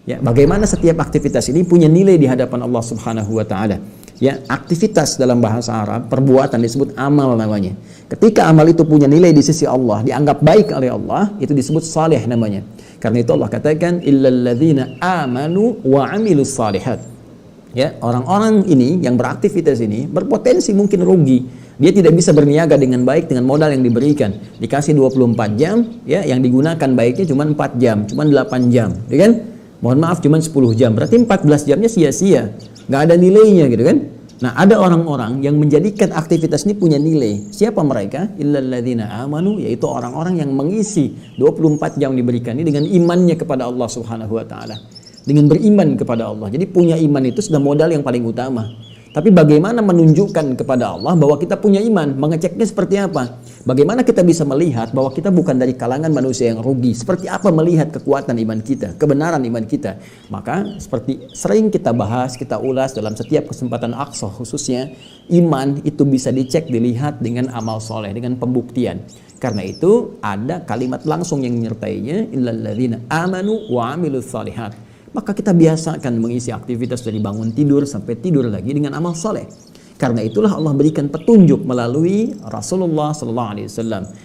Ya, bagaimana setiap aktivitas ini punya nilai di hadapan Allah Subhanahu wa taala. Ya, aktivitas dalam bahasa Arab, perbuatan disebut amal namanya. Ketika amal itu punya nilai di sisi Allah, dianggap baik oleh Allah, itu disebut saleh namanya. Karena itu Allah katakan illal ladzina amanu wa amilus salihat. Ya, orang-orang ini yang beraktivitas ini berpotensi mungkin rugi. Dia tidak bisa berniaga dengan baik dengan modal yang diberikan. Dikasih 24 jam, ya, yang digunakan baiknya cuma 4 jam, cuma 8 jam, ya kan? Mohon maaf cuma 10 jam, berarti 14 jamnya sia-sia, nggak ada nilainya gitu kan. Nah, ada orang-orang yang menjadikan aktivitas ini punya nilai. Siapa mereka? Illal ladzina amanu, yaitu orang-orang yang mengisi 24 jam diberikan ini dengan imannya kepada Allah Subhanahu wa taala. Dengan beriman kepada Allah. Jadi punya iman itu sudah modal yang paling utama. Tapi bagaimana menunjukkan kepada Allah bahwa kita punya iman? Mengeceknya seperti apa? Bagaimana kita bisa melihat bahwa kita bukan dari kalangan manusia yang rugi? Seperti apa melihat kekuatan iman kita, kebenaran iman kita? Maka seperti sering kita bahas, kita ulas dalam setiap kesempatan aqsa khususnya, iman itu bisa dicek, dilihat dengan amal soleh, dengan pembuktian. Karena itu ada kalimat langsung yang menyertainya, illal ladzina amanu wa amilus shalihat. Maka kita biasakan mengisi aktivitas dari bangun tidur sampai tidur lagi dengan amal soleh. Karena itulah Allah berikan petunjuk melalui Rasulullah SAW,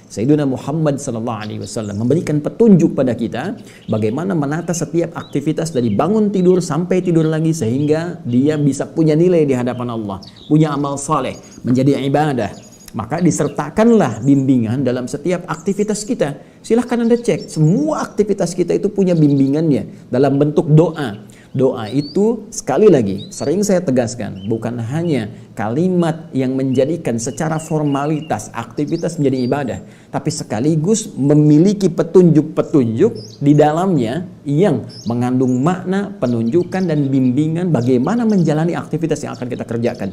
Sayyidina Muhammad SAW, memberikan petunjuk pada kita bagaimana menata setiap aktivitas dari bangun tidur sampai tidur lagi sehingga dia bisa punya nilai di hadapan Allah, punya amal soleh, menjadi ibadah. Maka disertakanlah bimbingan dalam setiap aktivitas kita. Silahkan Anda cek, semua aktivitas kita itu punya bimbingannya dalam bentuk doa. Doa itu sekali lagi, sering saya tegaskan, bukan hanya kalimat yang menjadikan secara formalitas aktivitas menjadi ibadah, tapi sekaligus memiliki petunjuk-petunjuk di dalamnya yang mengandung makna, penunjukan dan bimbingan bagaimana menjalani aktivitas yang akan kita kerjakan.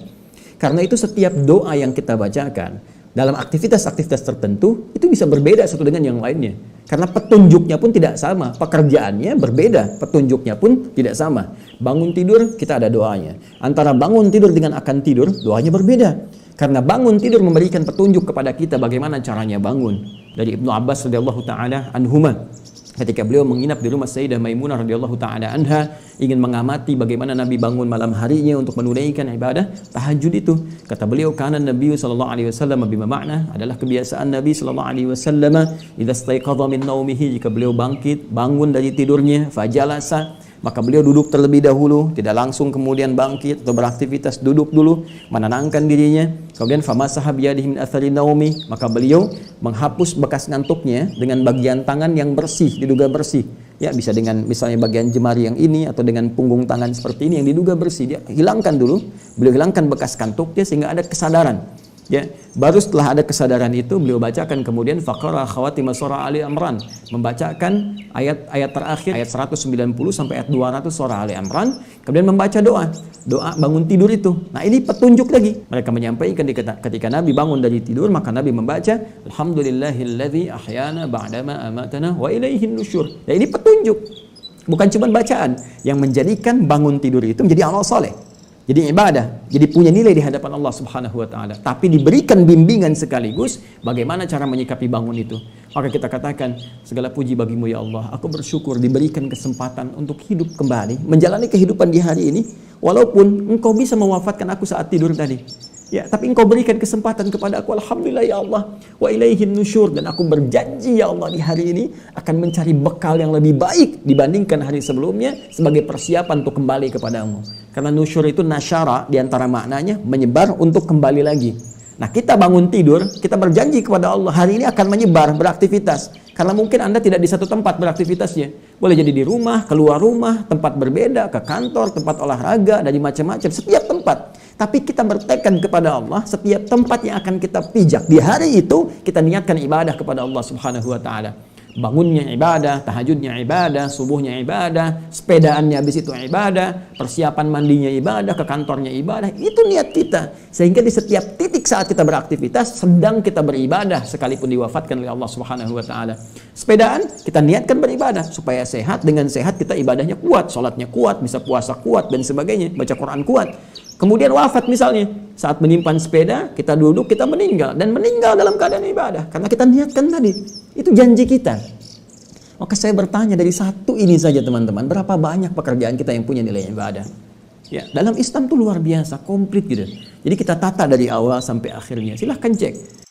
Karena itu setiap doa yang kita bacakan dalam aktivitas-aktivitas tertentu itu bisa berbeda satu dengan yang lainnya. Karena petunjuknya pun tidak sama, pekerjaannya berbeda, petunjuknya pun tidak sama. Bangun tidur kita ada doanya. Antara bangun tidur dengan akan tidur, doanya berbeda. Karena bangun tidur memberikan petunjuk kepada kita bagaimana caranya bangun. Dari Ibnu Abbas radhiyallahu taala anhuma, ketika beliau menginap di rumah Sayyidah Maimunah radhiyallahu taala anha, ingin mengamati bagaimana Nabi bangun malam harinya untuk menunaikan ibadah tahajud itu. Kata beliau, kana Nabi sallallahu alaihi wasallam bima makna, adalah kebiasaan Nabi sallallahu alaihi wasallam idza staiqadha min naumihi, jika beliau bangkit, bangun dari tidurnya, fajalasa, maka beliau duduk terlebih dahulu, tidak langsung kemudian bangkit atau beraktivitas, duduk dulu, menenangkan dirinya. Kemudian famasaha biyadihi min athari naumi, maka beliau menghapus bekas ngantuknya dengan bagian tangan yang bersih, diduga bersih. Ya, bisa dengan misalnya bagian jemari yang ini atau dengan punggung tangan seperti ini yang diduga bersih. Dia hilangkan dulu, beliau hilangkan bekas kantuknya sehingga ada kesadaran. Ya, baru setelah ada kesadaran itu beliau bacakan kemudian faqara khawatim surah Ali Imran, membacakan ayat-ayat terakhir, ayat 190 sampai ayat 200 surah Ali Imran, kemudian membaca doa bangun tidur itu. Nah, ini petunjuk lagi. Mereka menyampaikan ketika Nabi bangun dari tidur, maka Nabi membaca alhamdulillahilladzi ahyana ba'dama amatana wa ilaihin nusyur. Nah, ini petunjuk. Bukan cuma bacaan yang menjadikan bangun tidur itu menjadi amal soleh, jadi ibadah, jadi punya nilai di hadapan Allah Subhanahu wa taala. Tapi diberikan bimbingan sekaligus bagaimana cara menyikapi bangun itu. Maka kita katakan, segala puji bagimu ya Allah, aku bersyukur diberikan kesempatan untuk hidup kembali, menjalani kehidupan di hari ini, walaupun engkau bisa mewafatkan aku saat tidur tadi. Ya, tapi engkau berikan kesempatan kepada aku, alhamdulillah ya Allah, wa ilaihin nusyur, dan aku berjanji ya Allah di hari ini akan mencari bekal yang lebih baik dibandingkan hari sebelumnya sebagai persiapan untuk kembali kepadamu. Karena nusyur itu nasyara, diantara maknanya menyebar untuk kembali lagi. Nah, kita bangun tidur, kita berjanji kepada Allah hari ini akan menyebar, beraktivitas. Karena mungkin Anda tidak di satu tempat beraktivitasnya. Boleh jadi di rumah, keluar rumah, tempat berbeda, ke kantor, tempat olahraga, dari macam-macam, setiap tempat. Tapi kita bertekad kepada Allah, setiap tempat yang akan kita pijak di hari itu, kita niatkan ibadah kepada Allah Subhanahu wa taala. Bangunnya ibadah, tahajudnya ibadah, subuhnya ibadah, sepedaannya habis itu ibadah, persiapan mandinya ibadah, ke kantornya ibadah. Itu niat kita. Sehingga di setiap titik saat kita beraktivitas, sedang kita beribadah sekalipun diwafatkan oleh Allah Subhanahu wa taala. Sepedaan kita niatkan beribadah supaya sehat, dengan sehat kita ibadahnya kuat, salatnya kuat, bisa puasa kuat dan sebagainya, baca Quran kuat. Kemudian wafat misalnya, saat menyimpan sepeda, kita duduk, kita meninggal, dan meninggal dalam keadaan ibadah karena kita niatkan tadi. Itu janji kita. Maka saya bertanya dari satu ini saja teman-teman, berapa banyak pekerjaan kita yang punya nilai ibadah? Ya, dalam Islam tuh luar biasa, komplit gitu. Jadi kita tata dari awal sampai akhirnya. Silahkan cek.